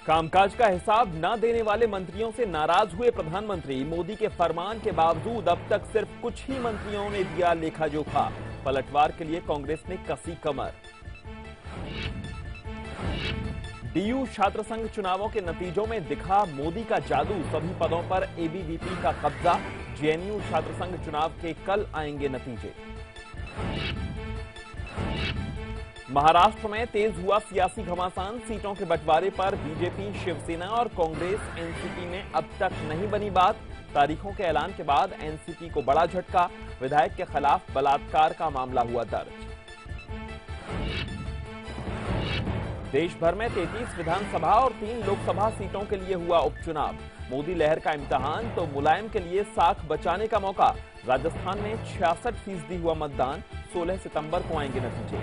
कामकाज का हिसाब न देने वाले मंत्रियों से नाराज हुए प्रधानमंत्री। मोदी के फरमान के बावजूद अब तक सिर्फ कुछ ही मंत्रियों ने दिया लेखा जोखा। पलटवार के लिए कांग्रेस ने कसी कमर। डीयू छात्र संघ चुनावों के नतीजों में दिखा मोदी का जादू। सभी पदों पर एबीवीपी का कब्जा। जेएनयू छात्र संघ चुनाव के कल आएंगे नतीजे। महाराष्ट्र में तेज हुआ सियासी घमासान। सीटों के बंटवारे पर बीजेपी, शिवसेना और कांग्रेस, एनसीपी में अब तक नहीं बनी बात। तारीखों के ऐलान के बाद एनसीपी को बड़ा झटका। विधायक के खिलाफ बलात्कार का मामला हुआ दर्ज। देश भर में 33 विधानसभा और 3 लोकसभा सीटों के लिए हुआ उपचुनाव। मोदी लहर का इम्तिहान तो मुलायम के लिए साख बचाने का मौका। राजस्थान में 66% हुआ मतदान। 16 सितंबर को आएंगे नतीजे।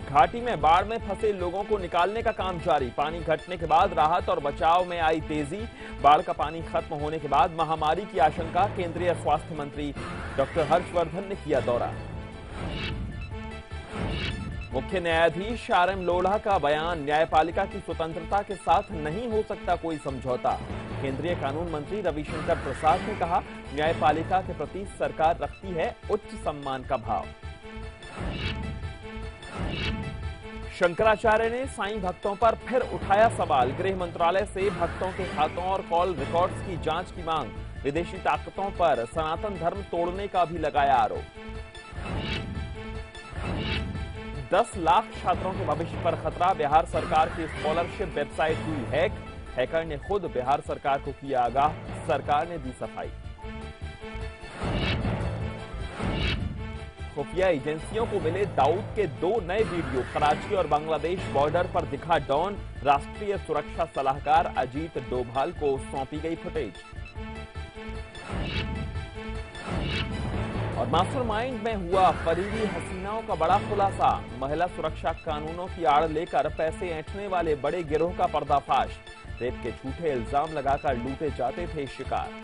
घाटी में बाढ़ में फंसे लोगों को निकालने का काम जारी। पानी घटने के बाद राहत और बचाव में आई तेजी। बाढ़ का पानी खत्म होने के बाद महामारी की आशंका। केंद्रीय स्वास्थ्य मंत्री डॉक्टर हर्षवर्धन ने किया दौरा। मुख्य न्यायाधीश आरएम लोढ़ा का बयान। न्यायपालिका की स्वतंत्रता के साथ नहीं हो सकता कोई समझौता। केंद्रीय कानून मंत्री रविशंकर प्रसाद ने कहा, न्यायपालिका के प्रति सरकार रखती है उच्च सम्मान का भाव। शंकराचार्य ने साईं भक्तों पर फिर उठाया सवाल। गृह मंत्रालय से भक्तों के खातों और कॉल रिकॉर्ड्स की जांच की मांग। विदेशी ताकतों पर सनातन धर्म तोड़ने का भी लगाया आरोप। 10 लाख छात्रों के भविष्य पर खतरा। बिहार सरकार की स्कॉलरशिप वेबसाइट हुई हैक। हैकर ने खुद बिहार सरकार को किया आगाह। सरकार ने दी सफाई। खुफिया एजेंसियों को मिले दाऊद के 2 नए वीडियो। कराची और बांग्लादेश बॉर्डर पर दिखा डॉन। राष्ट्रीय सुरक्षा सलाहकार अजीत डोभाल को सौंपी गई फुटेज। और मास्टरमाइंड में हुआ फरीदी हसीनाओं का बड़ा खुलासा। महिला सुरक्षा कानूनों की आड़ लेकर पैसे ऐंठने वाले बड़े गिरोह का पर्दाफाश। रेप के झूठे इल्जाम लगाकर लूटे जाते थे शिकार।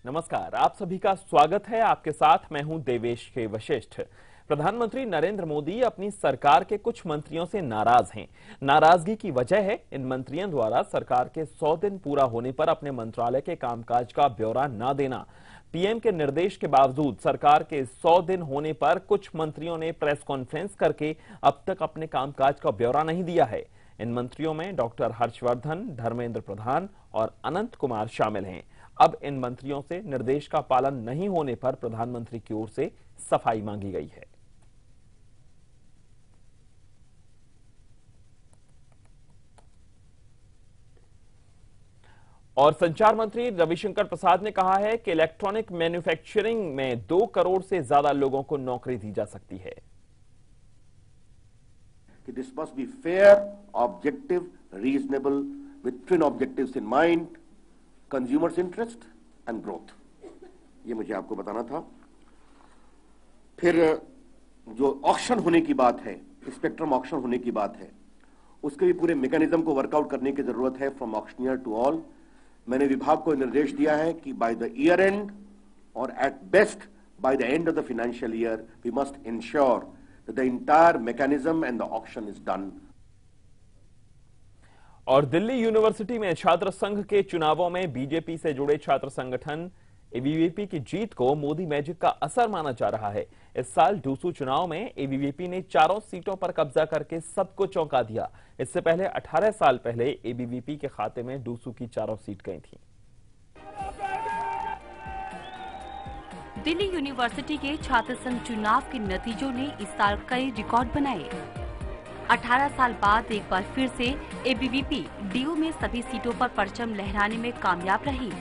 नमस्कार, आप सभी का स्वागत है। आपके साथ मैं हूं देवेश के वशिष्ठ। प्रधानमंत्री नरेंद्र मोदी अपनी सरकार के कुछ मंत्रियों से नाराज हैं। नाराजगी की वजह है इन मंत्रियों द्वारा सरकार के 100 दिन पूरा होने पर अपने मंत्रालय के कामकाज का ब्यौरा न देना। पीएम के निर्देश के बावजूद सरकार के 100 दिन होने पर कुछ मंत्रियों ने प्रेस कॉन्फ्रेंस करके अब तक अपने कामकाज का ब्यौरा नहीं दिया है। इन मंत्रियों में डॉक्टर हर्षवर्धन, धर्मेंद्र प्रधान और अनंत कुमार शामिल हैं। अब इन मंत्रियों से निर्देश का पालन नहीं होने पर प्रधानमंत्री की ओर से सफाई मांगी गई है। और संचार मंत्री रविशंकर प्रसाद ने कहा है कि इलेक्ट्रॉनिक मैन्युफैक्चरिंग में 2 करोड़ से ज्यादा लोगों को नौकरी दी जा सकती है। This must be fair, objective, reasonable, with twin objectives in mind, consumers' interest and growth. ये मुझे आपको बताना था। फिर जो ऑक्शन होने की बात है, स्पेक्ट्रम ऑक्शन होने की बात है, उसके भी पूरे मैकेनिज्म को वर्कआउट करने की जरूरत है, फ्रॉम ऑक्शनियर टू ऑल। मैंने विभाग को निर्देश दिया है कि बाय द ईयर एंड और at best by the end of the financial year we must ensure that the entire mechanism and the auction is done. और दिल्ली यूनिवर्सिटी में छात्र संघ के चुनावों में बीजेपी से जुड़े छात्र संगठन एबीवीपी की जीत को मोदी मैजिक का असर माना जा रहा है। इस साल डूसू चुनाव में एबीवीपी ने 4 सीटों पर कब्जा करके सबको चौंका दिया। इससे पहले 18 साल पहले एबीवीपी के खाते में डूसू की 4 सीट गई थी। दिल्ली यूनिवर्सिटी के छात्र संघ चुनाव के नतीजों ने इस साल कई रिकॉर्ड बनाए। 18 साल बाद एक बार फिर से एबीवीपी डीयू में सभी सीटों पर परचम लहराने में कामयाब रही,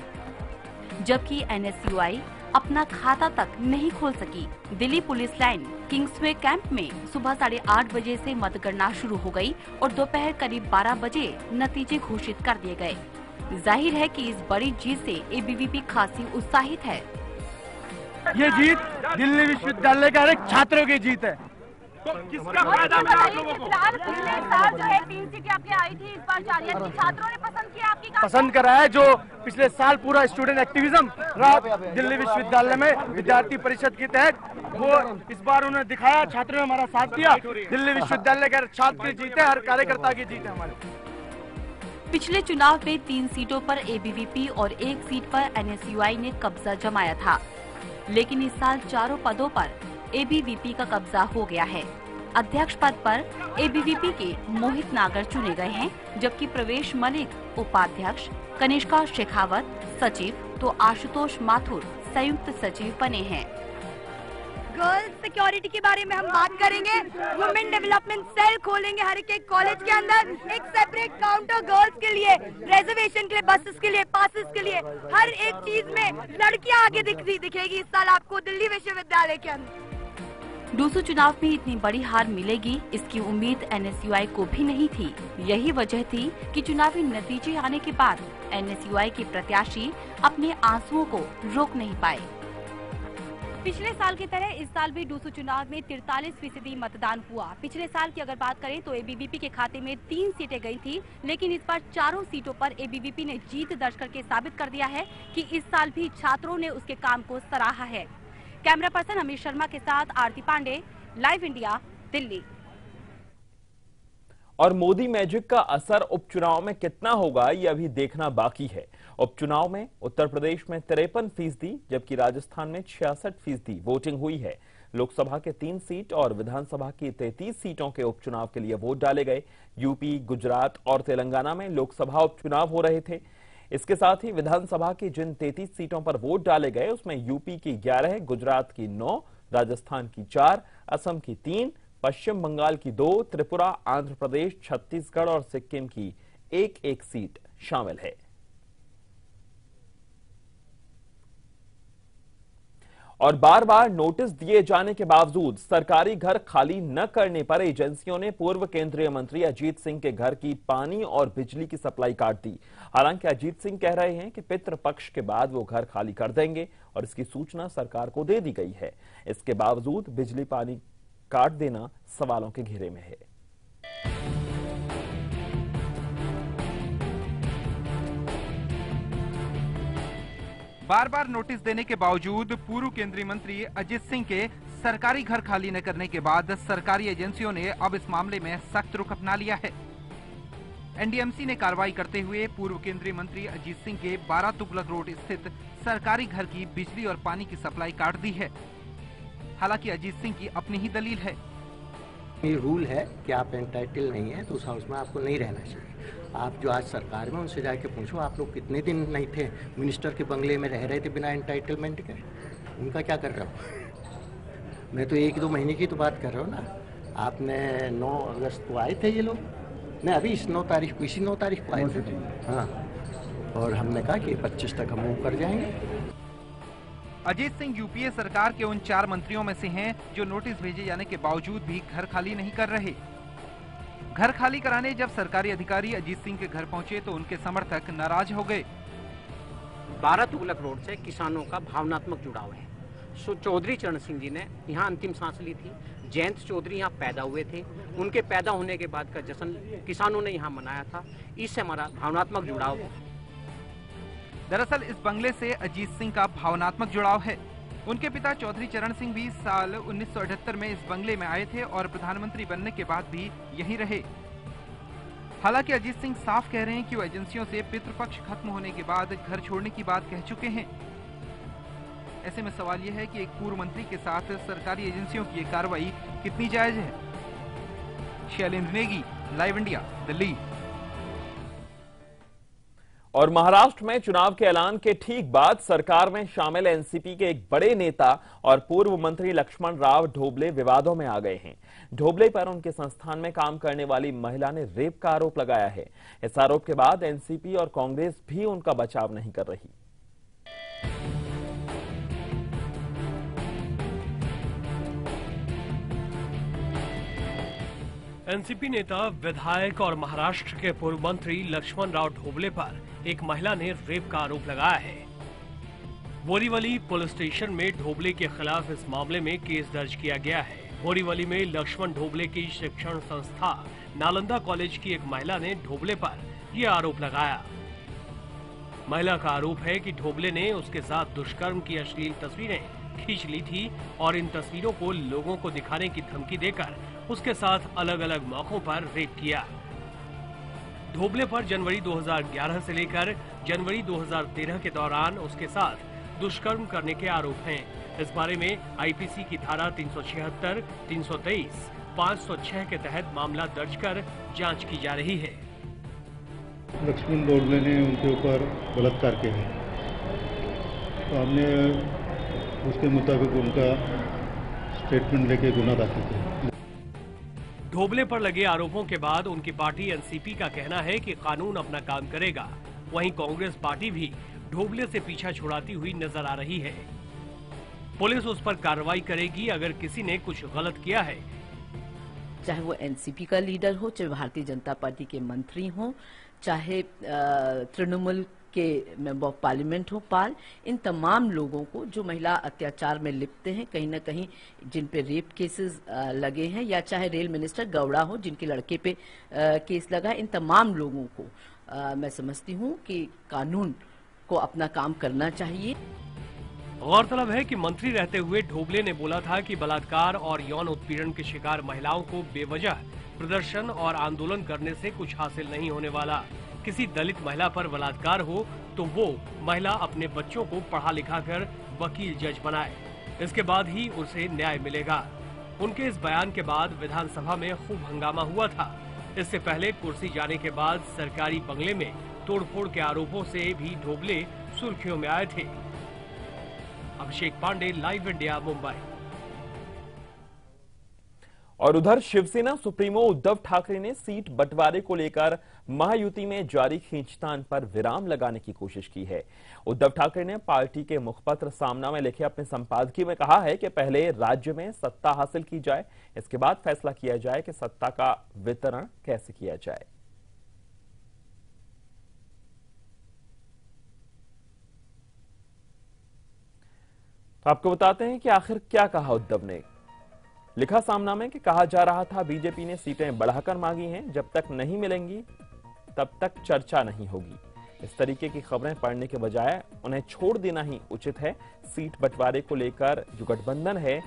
जबकि एनएसयूआई अपना खाता तक नहीं खोल सकी। Delhi police line Kingsway camp में सुबह 8:30 बजे से मतगणना शुरू हो गई और दोपहर करीब 12 बजे नतीजे घोषित कर दिए गए। जाहिर है कि इस बड़ी जीत से एबीवीपी खासी उत्साहित है। ये जीत दिल्ली विश्वविद्यालय के हर एक छात्रों की जीत है। किसका फायदा मिला आप लोगों को? पिछले साल जो है 3 सीटें आपकी आई थी, इस बार 4 यानी छात्रों ने पसंद किया आपकी पसंद करा है। जो पिछले साल पूरा स्टूडेंट एक्टिविज्म रहा दिल्ली विश्वविद्यालय में विद्यार्थी परिषद के तहत, वो इस बार उन्होंने दिखाया, छात्रों ने हमारा साथ दिया। दिल्ली विश्वविद्यालय के छात्र जीते, हर कार्यकर्ता की जीते हमारे। पिछले चुनाव में 3 सीटों पर एबीवीपी और 1 सीट पर एनएसयूआई ने कब्जा जमाया था, लेकिन इस साल चारों पदों पर एबीवीपी का कब्जा हो गया है। अध्यक्ष पद पर एबीवीपी के मोहित नागर चुने गए हैं, जबकि प्रवेश मलिक उपाध्यक्ष, कनिष्का शेखावत सचिव तो आशुतोष माथुर संयुक्त सचिव बने हैं। गर्ल्स सिक्योरिटी के बारे में हम बात करेंगे। वुमेन डेवलपमेंट सेल खोलेंगे हर एक कॉलेज के अंदर, एक सेपरेट काउंटर गर्ल्स के लिए, रिजर्वेशन के लिए, बसेस के लिए, पासेस के लिए, हर एक चीज में लड़कियां आगे दिखेगी इस साल आपको दिल्ली विश्वविद्यालय के अंदर। डूसू चुनाव में इतनी बड़ी हार मिलेगी, इसकी उम्मीद एनएसयूआई को भी नहीं थी। यही वजह थी कि चुनावी नतीजे आने के बाद एनएसयूआई के प्रत्याशी अपने आंसुओं को रोक नहीं पाए। पिछले साल की तरह इस साल भी डूसू चुनाव में 43% मतदान हुआ। पिछले साल की अगर बात करें तो एबीवीपी के खाते में 3 सीटें गई थी, लेकिन इस बार चारों सीटों पर एबीवीपी ने जीत दर्ज करके साबित कर दिया है कि इस साल भी छात्रों ने उसके काम को सराहा है। कैमरा पर्सन अमित शर्मा के साथ आरती पांडे, लाइव इंडिया, दिल्ली। और मोदी मैजिक का असर उपचुनाव में कितना होगा, ये अभी देखना बाकी है। उपचुनाव में उत्तर प्रदेश में 53%, जबकि राजस्थान में 66% वोटिंग हुई है। लोकसभा के 3 सीट और विधानसभा की 33 सीटों के उपचुनाव के लिए वोट डाले गए। यूपी, गुजरात और तेलंगाना में लोकसभा उपचुनाव हो रहे थे। इसके साथ ही विधानसभा की जिन 33 सीटों पर वोट डाले गए, उसमें यूपी की 11, गुजरात की 9, राजस्थान की 4, असम की 3, पश्चिम बंगाल की 2, त्रिपुरा, आंध्र प्रदेश, छत्तीसगढ़ और सिक्किम की 1-1 सीट शामिल है। और बार बार नोटिस दिए जाने के बावजूद सरकारी घर खाली न करने पर एजेंसियों ने पूर्व केंद्रीय मंत्री अजीत सिंह के घर की पानी और बिजली की सप्लाई काट दी। हालांकि अजीत सिंह कह रहे हैं कि पितृपक्ष के बाद वो घर खाली कर देंगे और इसकी सूचना सरकार को दे दी गई है। इसके बावजूद बिजली पानी काट देना सवालों के घेरे में है। बार बार नोटिस देने के बावजूद पूर्व केंद्रीय मंत्री अजीत सिंह के सरकारी घर खाली न करने के बाद सरकारी एजेंसियों ने अब इस मामले में सख्त रुख अपना लिया है। एनडीएमसी ने कार्रवाई करते हुए पूर्व केंद्रीय मंत्री अजीत सिंह के 12 तुगलक रोड स्थित सरकारी घर की बिजली और पानी की सप्लाई काट दी है। हालांकि अजीत सिंह की अपनी ही दलील है। ये रूल है कि आप एंटाइटल नहीं है तो उस हाउस में आपको नहीं रहना चाहिए। आप जो आज सरकार में उनसे जाके पूछो, आप लोग कितने दिन नहीं थे मिनिस्टर के बंगले में रह रहे थे बिना एंटाइटलमेंट के, उनका क्या कर रहा हूँ मैं? तो 1-2 महीने की तो बात कर रहा हूँ ना। आपने 9 अगस्त को आए थे ये लोग, नहीं अभी इसी 9 तारीख को आए थे। हाँ, और हमने कहा कि 25 तक हम मूव कर जाएंगे। अजीत सिंह यूपीए सरकार के उन 4 मंत्रियों में से हैं जो नोटिस भेजे जाने के बावजूद भी घर खाली नहीं कर रहे। घर खाली कराने जब सरकारी अधिकारी अजीत सिंह के घर पहुंचे तो उनके समर्थक नाराज हो गए। 12 तुगलक रोड से किसानों का भावनात्मक जुड़ाव है। चौधरी चरण सिंह जी ने यहाँ अंतिम सांस ली थी। जयंत चौधरी यहाँ पैदा हुए थे, उनके पैदा होने के बाद का जश्न किसानों ने यहाँ मनाया था। इससे हमारा भावनात्मक जुड़ाव है। दरअसल इस बंगले से अजीत सिंह का भावनात्मक जुड़ाव है। उनके पिता चौधरी चरण सिंह भी साल 1978 में इस बंगले में आए थे और प्रधानमंत्री बनने के बाद भी यहीं रहे। हालांकि अजीत सिंह साफ कह रहे हैं कि वो एजेंसियों से पितृपक्ष खत्म होने के बाद घर छोड़ने की बात कह चुके हैं। ऐसे में सवाल यह है कि एक पूर्व मंत्री के साथ सरकारी एजेंसियों की ये कार्रवाई कितनी जायज है। Shailendra Negi, live India, Delhi. और महाराष्ट्र में चुनाव के ऐलान के ठीक बाद सरकार में शामिल एनसीपी के एक बड़े नेता और पूर्व मंत्री लक्ष्मण राव ढोबले विवादों में आ गए हैं। ढोबले पर उनके संस्थान में काम करने वाली महिला ने रेप का आरोप लगाया है। इस आरोप के बाद एनसीपी और कांग्रेस भी उनका बचाव नहीं कर रही। एनसीपी नेता, विधायक और महाराष्ट्र के पूर्व मंत्री लक्ष्मण राव ढोबले पर एक महिला ने रेप का आरोप लगाया है। बोरीवली पुलिस स्टेशन में ढोबले के खिलाफ इस मामले में केस दर्ज किया गया है। बोरीवली में लक्ष्मण ढोबले की शिक्षण संस्था नालंदा कॉलेज की एक महिला ने ढोबले पर यह आरोप लगाया। महिला का आरोप है कि ढोबले ने उसके साथ दुष्कर्म की अश्लील तस्वीरें खींच ली थी और इन तस्वीरों को लोगों को दिखाने की धमकी देकर उसके साथ अलग अलग मौकों पर रेप किया। ढोबले पर जनवरी 2011 से लेकर जनवरी 2013 के दौरान उसके साथ दुष्कर्म करने के आरोप हैं। इस बारे में आईपीसी की धारा 376, 323, 506 के तहत मामला दर्ज कर जांच की जा रही है। लक्ष्मण ढोबले ने उनके ऊपर बलात्कार किया है, तो हमने उसके मुताबिक उनका स्टेटमेंट लेके गुना दाखिल किया। ढोबले पर लगे आरोपों के बाद उनकी पार्टी एनसीपी का कहना है कि कानून अपना काम करेगा। वहीं कांग्रेस पार्टी भी ढोबले से पीछा छुड़ाती हुई नजर आ रही है। पुलिस उस पर कार्रवाई करेगी अगर किसी ने कुछ गलत किया है। चाहे वो एनसीपी का लीडर हो, चाहे भारतीय जनता पार्टी के मंत्री हो, चाहे तृणमूल के मेंबर ऑफ पार्लियामेंट हो, इन तमाम लोगों को जो महिला अत्याचार में लिप्त हैं, कहीं न कहीं जिन पे रेप केसेस लगे हैं, या चाहे रेल मिनिस्टर गौड़ा हो जिनके लड़के पे केस लगा, इन तमाम लोगों को मैं समझती हूं कि कानून को अपना काम करना चाहिए। गौरतलब है कि मंत्री रहते हुए ढोबले ने बोला था कि बलात्कार और यौन उत्पीड़न के शिकार महिलाओं को बेवजह प्रदर्शन और आंदोलन करने से कुछ हासिल नहीं होने वाला। किसी दलित महिला पर बलात्कार हो तो वो महिला अपने बच्चों को पढ़ा लिखा कर वकील जज बनाए, इसके बाद ही उसे न्याय मिलेगा। उनके इस बयान के बाद विधानसभा में खूब हंगामा हुआ था। इससे पहले कुर्सी जाने के बाद सरकारी बंगले में तोड़फोड़ के आरोपों से भी ढोबले सुर्खियों में आए थे। अभिषेक पांडे, लाइव इंडिया, मुंबई। और उधर शिवसेना सुप्रीमो उद्धव ठाकरे ने सीट बंटवारे को लेकर महायुति में जारी खींचतान पर विराम लगाने की कोशिश की है। उद्धव ठाकरे ने पार्टी के मुखपत्र सामना में लिखे अपने संपादकीय में कहा है कि पहले राज्य में सत्ता हासिल की जाए, इसके बाद फैसला किया जाए कि सत्ता का वितरण कैसे किया जाए। तो आपको बताते हैं कि आखिर क्या कहा उद्धव ने। लिखा सामना में कि कहा जा रहा था बीजेपी ने सीटें बढ़ाकर मांगी हैं, जब तक नहीं मिलेंगी तब तक चर्चा नहीं होगी। इस तरीके की खबरें पढ़ने के बजाय उन्हें छोड़ देना ही उचित है। सीट बंटवारे को लेकर जो गठबंधन है,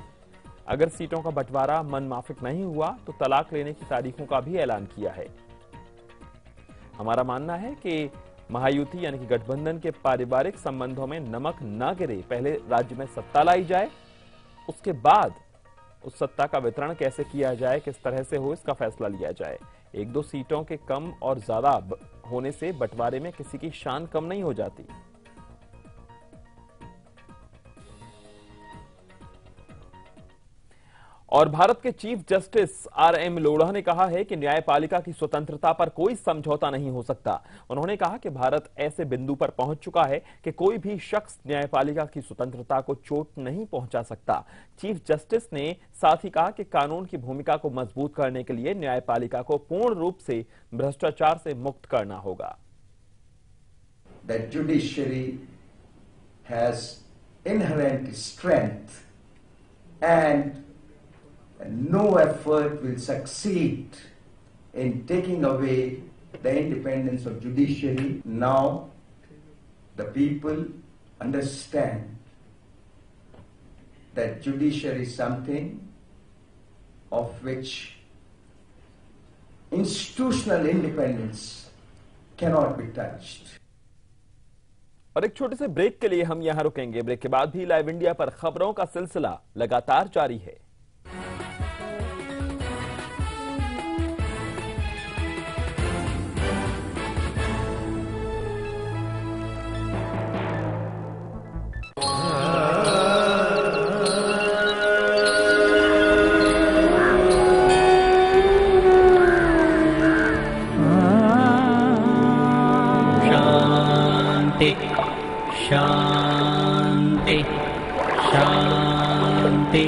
अगर सीटों का बंटवारा मन माफिक नहीं हुआ तो तलाक लेने की तारीखों का भी ऐलान किया है। हमारा मानना है कि महायुति यानी कि गठबंधन के पारिवारिक संबंधों में नमक न गिरे, पहले राज्य में सत्ता लाई जाए, उसके बाद उस सत्ता का वितरण कैसे किया जाए, किस तरह से हो, इसका फैसला लिया जाए। एक दो सीटों के कम और ज्यादा होने से बंटवारे में किसी की शान कम नहीं हो जाती। और भारत के चीफ जस्टिस आर.एम. लोढ़ा ने कहा है कि न्यायपालिका की स्वतंत्रता पर कोई समझौता नहीं हो सकता। उन्होंने कहा कि भारत ऐसे बिंदु पर पहुंच चुका है कि कोई भी शख्स न्यायपालिका की स्वतंत्रता को चोट नहीं पहुंचा सकता। चीफ जस्टिस ने साथ ही कहा कि कानून की भूमिका को मजबूत करने के लिए न्यायपालिका को पूर्ण रूप से भ्रष्टाचार से मुक्त करना होगा। The judiciary has inherent strength and no effort will succeed in taking away the independence of judiciary. Now the people understand that judiciary is something of which institutional independence cannot be touched. और एक छोटे से break के लिए हम यहां रुकेंगे। Break के बाद भी लाइव इंडिया पर खबरों का सिलसिला लगातार जारी है। शांति शांति।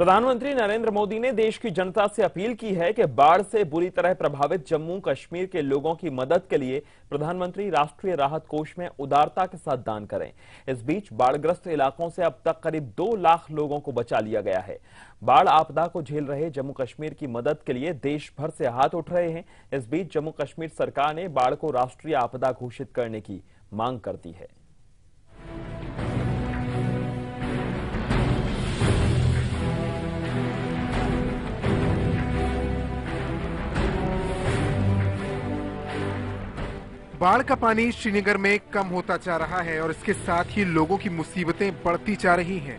प्रधानमंत्री नरेंद्र मोदी ने देश की जनता से अपील की है कि बाढ़ से बुरी तरह प्रभावित जम्मू कश्मीर के लोगों की मदद के लिए प्रधानमंत्री राष्ट्रीय राहत कोष में उदारता के साथ दान करें। इस बीच बाढ़ग्रस्त इलाकों से अब तक करीब 2 लाख लोगों को बचा लिया गया है। बाढ़ आपदा को झेल रहे जम्मू कश्मीर की मदद के लिए देश भर से हाथ उठ रहे हैं। इस बीच जम्मू कश्मीर सरकार ने बाढ़ को राष्ट्रीय आपदा घोषित करने की मांग कर दी है। बाढ़ का पानी श्रीनगर में कम होता जा रहा है और इसके साथ ही लोगों की मुसीबतें बढ़ती जा रही हैं।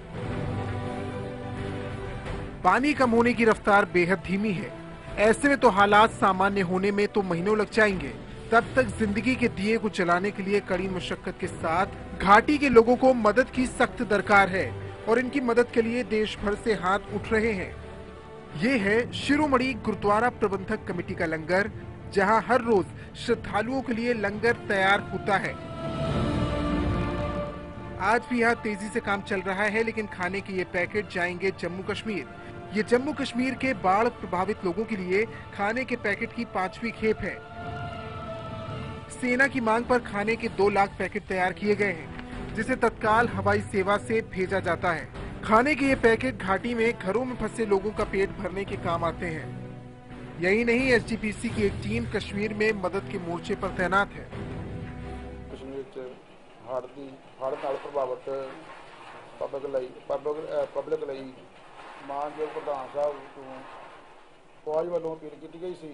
पानी कम होने की रफ्तार बेहद धीमी है। ऐसे में तो हालात सामान्य होने में तो महीनों लग जाएंगे। तब तक जिंदगी के दिए को जलाने के लिए कड़ी मशक्कत के साथ घाटी के लोगों को मदद की सख्त दरकार है और इनकी मदद के लिए देश भर से हाथ उठ रहे हैं। ये है शिरोमणि गुरुद्वारा प्रबंधक कमेटी का लंगर, जहां हर रोज श्रद्धालुओं के लिए लंगर तैयार होता है। आज भी यहाँ तेजी से काम चल रहा है, लेकिन खाने के ये पैकेट जाएंगे जम्मू कश्मीर। ये जम्मू कश्मीर के बाढ़ प्रभावित लोगों के लिए खाने के पैकेट की 5वीं खेप है। सेना की मांग पर खाने के 2 लाख पैकेट तैयार किए गए हैं, जिसे तत्काल हवाई सेवा से भेजा जाता है। खाने के ये पैकेट घाटी में घरों में फंसे लोगों का पेट भरने के काम आते हैं। यही नहीं, एसजीपीसी की एक टीम कश्मीर में मदद के मोर्चे पर तैनात है। कश्मीर हड़ नाल प्रभावित पब्लिक लई मानयोग प्रधान साहब तो फौज वालों अपील की गई सी।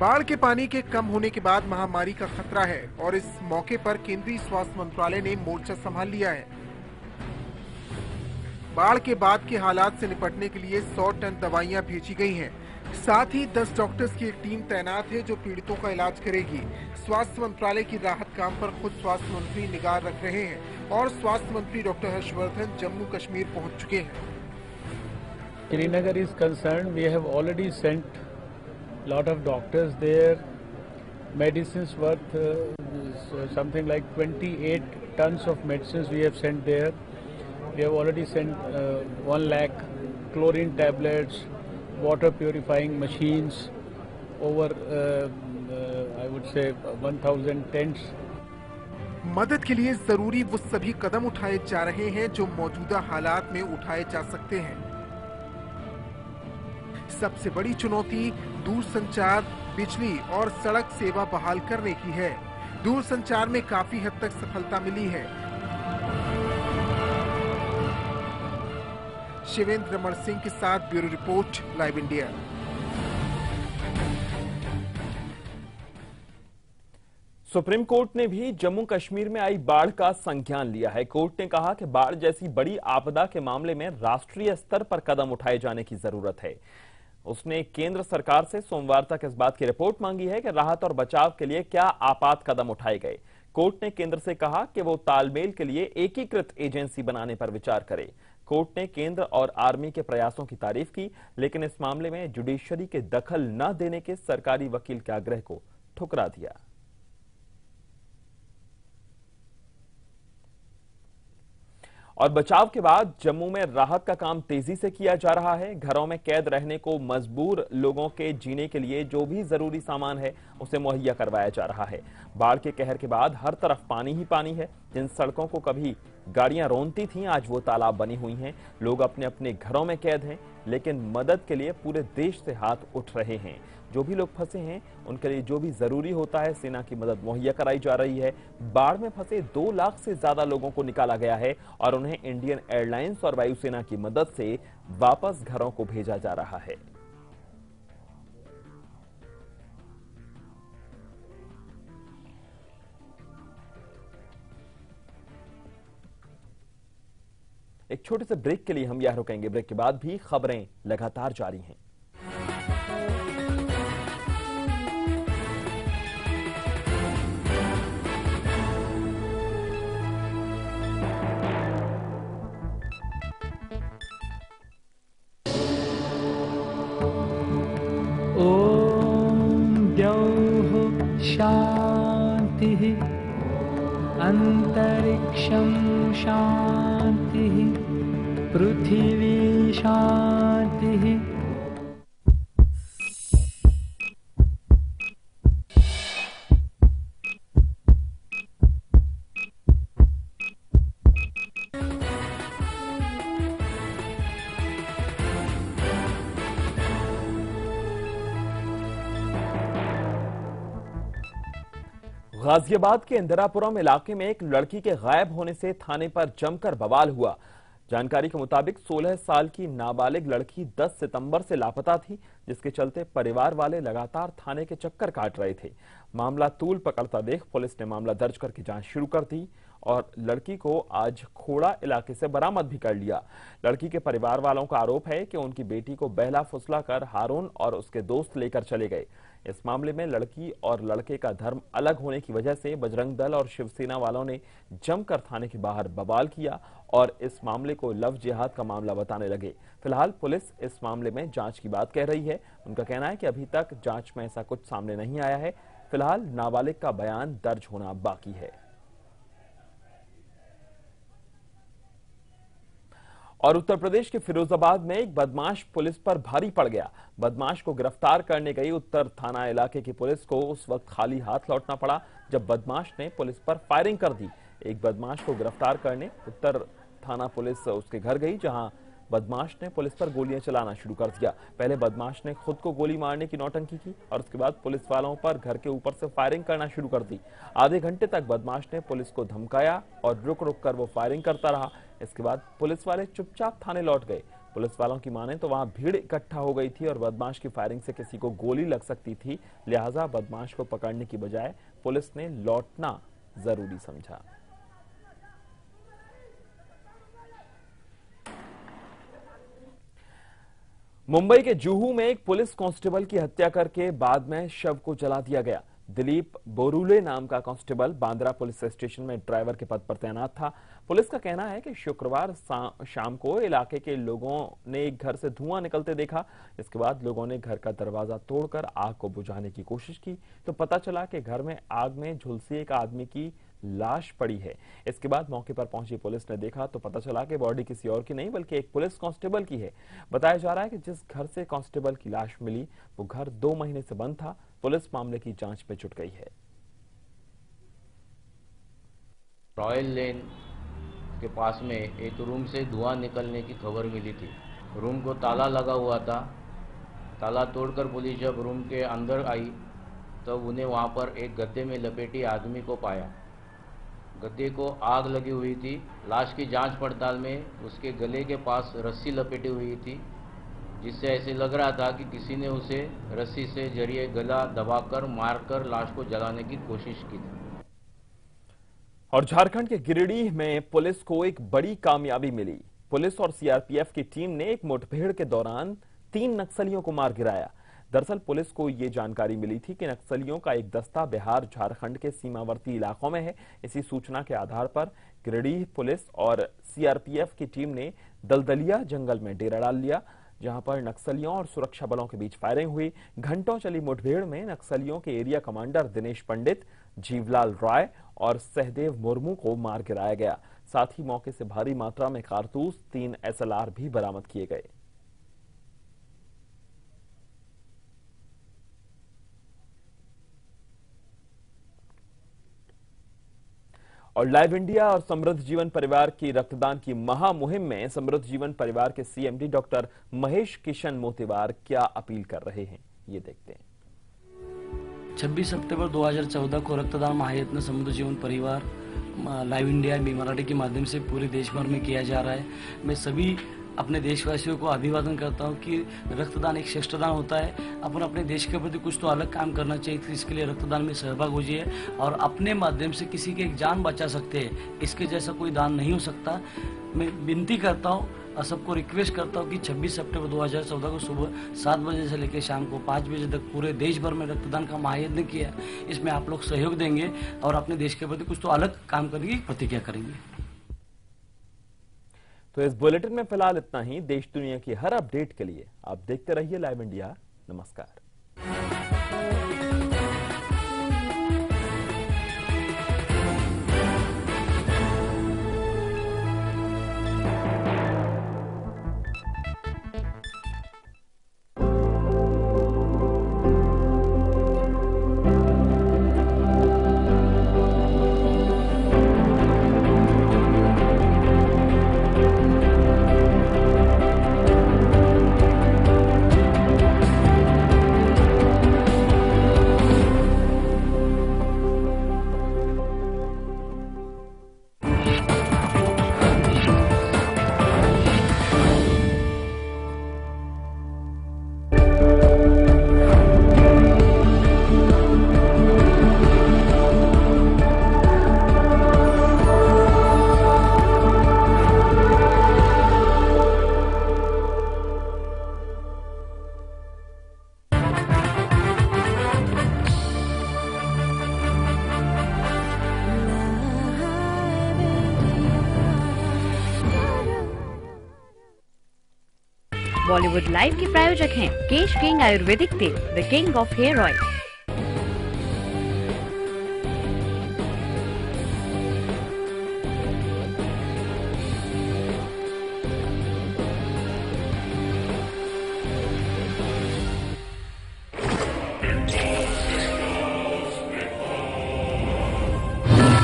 बाढ़ के पानी के कम होने के बाद महामारी का खतरा है और इस मौके पर केंद्रीय स्वास्थ्य मंत्रालय ने मोर्चा संभाल लिया है। बाढ़ के बाद के हालात से निपटने के लिए 100 टन दवाइयां भेजी गई हैं। साथ ही 10 डॉक्टर्स की एक टीम तैनात है जो पीड़ितों का इलाज करेगी। स्वास्थ्य मंत्रालय की राहत काम पर खुद स्वास्थ्य मंत्री निगाह रख रहे हैं और स्वास्थ्य मंत्री डॉक्टर हर्षवर्धन जम्मू कश्मीर पहुंच चुके हैं। Srinagar is concerned, we have already sent lot of doctors there. Medicines worth something like 28 tons of medicines we have sent there. We have already sent 1 lakh chlorine tablets, water purifying machines, over I would say 1000 tents. मदद के लिए जरूरी वो सभी कदम उठाए जा रहे हैं जो मौजूदा हालात में उठाए जा सकते हैं। सबसे बड़ी चुनौती दूरसंचार, बिजली और सड़क सेवा बहाल करने की है। दूरसंचार में काफी हद तक सफलता मिली है। शिवेंद्र रमण सिंह के साथ bureau report, live India. Supreme court ने भी जम्मू कश्मीर में आई बाढ़ का संज्ञान लिया है। कोर्ट ने कहा कि बाढ़ जैसी बड़ी आपदा के मामले में राष्ट्रीय स्तर पर कदम उठाए जाने की जरूरत है। उसने केंद्र सरकार से सोमवार तक इस बात की रिपोर्ट मांगी है कि राहत और बचाव के लिए क्या आपात कदम उठाए गए। कोर्ट ने केंद्र से कहा कि वो तालमेल के लिए एकीकृत एजेंसी बनाने पर विचार करे। कोर्ट ने केंद्र और आर्मी के प्रयासों की तारीफ की, लेकिन इस मामले में जुडिशरी के दखल न देने के सरकारी वकील के आग्रह को ठुकरा दिया। और बचाव के बाद जम्मू में राहत का काम तेजी से किया जा रहा है। घरों में कैद रहने को मजबूर लोगों के जीने के लिए जो भी जरूरी सामान है उसे मुहैया करवाया जा रहा है। बाढ़ के कहर के बाद हर तरफ पानी ही पानी है। जिन सड़कों को कभी गाड़ियां रौंदती थीं, आज वो तालाब बनी हुई हैं। लोग अपने अपने घरों में कैद हैं, लेकिन मदद के लिए पूरे देश से हाथ उठ रहे हैं। जो भी लोग फंसे हैं उनके लिए जो भी जरूरी होता है सेना की मदद मुहैया कराई जा रही है। बाढ़ में फंसे 2 लाख से ज्यादा लोगों को निकाला गया है और उन्हें इंडियन एयरलाइंस और वायुसेना की मदद से वापस घरों को भेजा जा रहा है। एक छोटे से ब्रेक के लिए हम यहां रुकेंगे। ब्रेक के बाद भी खबरें लगातार जारी हैं। शांति अंतरिक्षं शांति पृथिवी शांति। गाजियाबाद के इंदिरापुरम इलाके में एक लड़की के गायब होने से थाने पर जमकर बवाल हुआ। जानकारी के मुताबिक 16 साल की नाबालिग लड़की 10 सितंबर से लापता थी, जिसके चलते परिवार वाले लगातार थाने के चक्कर काट रहे थे। मामला तूल पकड़ता देख पुलिस ने मामला दर्ज करके जांच शुरू कर दी और लड़की को आज खोड़ा इलाके से बरामद भी कर लिया। लड़की के परिवार वालों का आरोप है कि उनकी बेटी को बहला फुसला कर हारून और उसके दोस्त लेकर चले गए। इस मामले में लड़की और लड़के का धर्म अलग होने की वजह से बजरंग दल और शिवसेना वालों ने जमकर थाने के बाहर बवाल किया और इस मामले को लव जिहाद का मामला बताने लगे। फिलहाल पुलिस इस मामले में जांच की बात कह रही है। उनका कहना है कि अभी तक जांच में ऐसा कुछ सामने नहीं आया है। फिलहाल नाबालिग का बयान दर्ज होना बाकी है। और उत्तर प्रदेश के फिरोजाबाद में एक बदमाश पुलिस पर भारी पड़ गया। बदमाश को गिरफ्तार करने गई उत्तर थाना इलाके की पुलिस को उस वक्त खाली हाथ लौटना पड़ा जब बदमाश ने पुलिस पर फायरिंग कर दी। एक बदमाश को गिरफ्तार करने उत्तर थाना पुलिस उसके घर गई, जहां बदमाश ने पुलिस पर गोलियां चलाना शुरू कर दिया। पहले बदमाश ने खुद को गोली मारने की नौटंकी की और उसके बाद पुलिस वालों पर घर के ऊपर से फायरिंग करना शुरू कर दी। आधे घंटे तक बदमाश ने पुलिस को धमकाया और रुक रुक कर वो फायरिंग करता रहा। इसके बाद पुलिस वाले चुपचाप थाने लौट गए। पुलिस वालों की माने तो वहां भीड़ इकट्ठा हो गई थी और बदमाश की फायरिंग से किसी को गोली लग सकती थी, लिहाजा बदमाश को पकड़ने की बजाय पुलिस ने लौटना जरूरी समझा। मुंबई के जुहू में एक पुलिस कांस्टेबल की हत्या करके बाद में शव को जला दिया गया। दिलीप बोरुले नाम का कांस्टेबल बांद्रा पुलिस स्टेशन में ड्राइवर के पद पर तैनात था। पुलिस का कहना है कि शुक्रवार शाम को इलाके के लोगों ने एक घर से धुआं निकलते देखा। इसके बाद लोगों ने घर का दरवाजा तोड़कर आग को बुझाने की कोशिश की तो पता चला कि घर में आग में झुलसी एक आदमी की लाश पड़ी है। इसके बाद मौके पर पहुंची पुलिस ने देखा तो पता चला कि बॉडी किसी और की नहीं बल्कि एक पुलिस कांस्टेबल की है। बताया जा रहा है कि जिस घर से कांस्टेबल की लाश मिली वो घर 2 महीने से बंद था। पुलिस मामले की जांच में जुट गई है। रॉयल लेन के पास में एक रूम से धुआं निकलने की खबर मिली थी। रूम को ताला लगा हुआ था। ताला तोड़कर पुलिस जब रूम के अंदर आई तब उन्हें वहां पर एक गद्दे में लपेटी आदमी को पाया। गद्दे को आग लगी हुई थी। लाश की जांच पड़ताल में उसके गले के पास रस्सी लपेटी हुई थी, जिससे ऐसे लग रहा था कि किसी ने उसे रस्सी से जरिए गला दबाकर मारकर लाश को जलाने की कोशिश की थी। और झारखंड के गिरिडीह में पुलिस को एक बड़ी कामयाबी मिली। पुलिस और सीआरपीएफ की टीम ने एक मुठभेड़ के दौरान 3 नक्सलियों को मार गिराया। दरअसल पुलिस को ये जानकारी मिली थी कि नक्सलियों का एक दस्ता बिहार झारखंड के सीमावर्ती इलाकों में है। इसी सूचना के आधार पर गिरिडीह पुलिस और सीआरपीएफ की टीम ने दलदलिया जंगल में डेरा डाल लिया, जहां पर नक्सलियों और सुरक्षा बलों के बीच फायरिंग हुई। घंटों चली मुठभेड़ में नक्सलियों के एरिया कमांडर दिनेश पंडित, जीवलाल राय और सहदेव मुर्मू को मार गिराया गया। साथ ही मौके से भारी मात्रा में कारतूस, 3 SLR भी बरामद किए गए। और लाइव इंडिया और समृद्ध जीवन परिवार की रक्तदान की महामुहिम में समृद्ध जीवन परिवार के सीएमडी डॉक्टर महेश किशन मोतीवार क्या अपील कर रहे हैं, ये देखते हैं। 26 अक्टूबर 2014 को रक्तदान महायत्न समृद्ध जीवन परिवार लाइव इंडिया मराठी के माध्यम से पूरे देश भर में किया जा रहा है। मैं सभी अपने देशवासियों को अभिवादन करता हूं कि रक्तदान एक श्रेष्ठदान होता है। अपन अपने देश के प्रति कुछ तो अलग काम करना चाहिए, तो इसके लिए रक्तदान में सहभाग होइए और अपने माध्यम से किसी की एक जान बचा सकते हैं। इसके जैसा कोई दान नहीं हो सकता। मैं विनती करता हूं और सबको रिक्वेस्ट करता हूं कि 26 अक्टूबर 2014 को सुबह 7 बजे से लेकर शाम को 5 बजे तक पूरे देश भर में रक्तदान का महायज्ञ किया। इसमें आप लोग सहयोग देंगे और अपने देश के प्रति कुछ तो अलग काम करने की प्रतिज्ञा करेंगे। तो इस बुलेटिन में फिलहाल इतना ही। देश दुनिया की हर अपडेट के लिए आप देखते रहिए लाइव इंडिया। नमस्कार। बॉलीवुड लाइव के प्रायोजक हैं केश किंग आयुर्वेदिक तेल, the king of hair oil.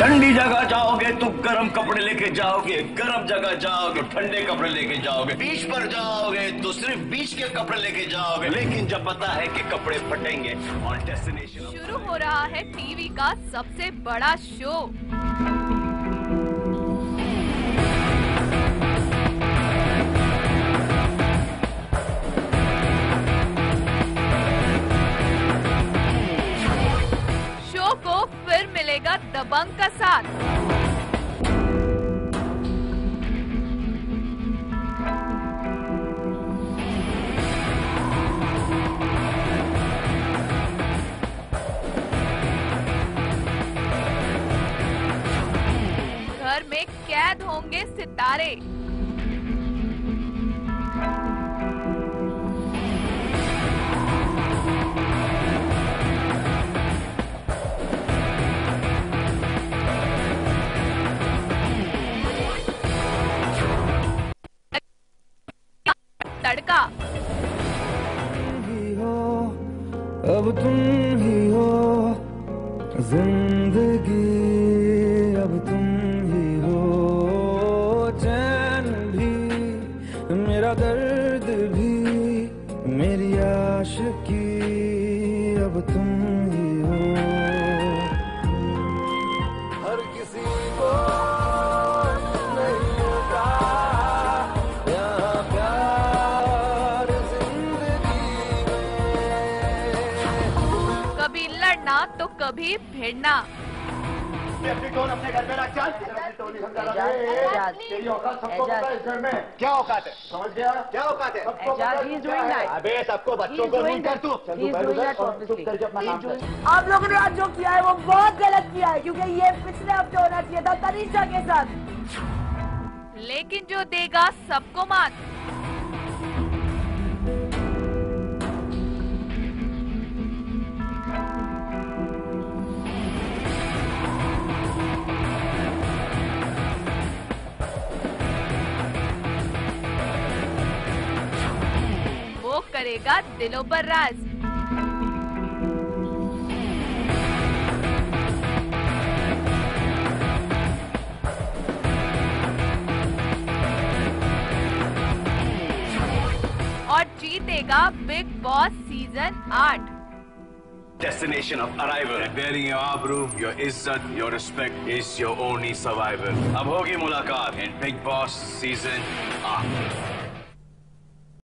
ठंडी जगह जाओगे तो गर्म कपड़े लेके जाओगे, गर्म जगह जाओगे ठंडे कपड़े लेके जाओगे, बीच पर जाओगे तो सिर्फ बीच के कपड़े लेके जाओगे, लेकिन जब पता है कि कपड़े फटेंगे और डेस्टिनेशन। शुरू हो रहा है टीवी का सबसे बड़ा शो। शो को फिर मिलेगा दबंग का साथ। घर में कैद होंगे सितारे। तड़का। अब तुम ही हो जिंदगी, अब तुम ही हो चैन भी, मेरा दर्द भी, मेरी आशिकी, अब तुम ही हो। हर किसी को नहीं होता यहाँ प्यार जिंदगी में। कभी लड़ना तो कभी भिड़ना। अपनी टोन अपने घर में रख चल। तेरी औकात सबको पता है इस घर में। क्या औकात है? समझ गया? क्या औकात है? सबको पता है। अबे सबको बच्चों को नहीं कर तू। चल तू बैठ उधर और चुप करके अपना काम कर। आप लोगों ने आज जो किया है वो बहुत गलत किया है, क्योंकि ये पिछले हफ्ते होना चाहिए था तनीषा के साथ। लेकिन जो देगा सबको मात। वो करेगा दिलों पर राज। और जीतेगा big boss season 8। Destination of arrival. Bearing your आबरू, your इज्जत, your respect is your only survival. अब होगी मुलाकात in Big Boss Season 8.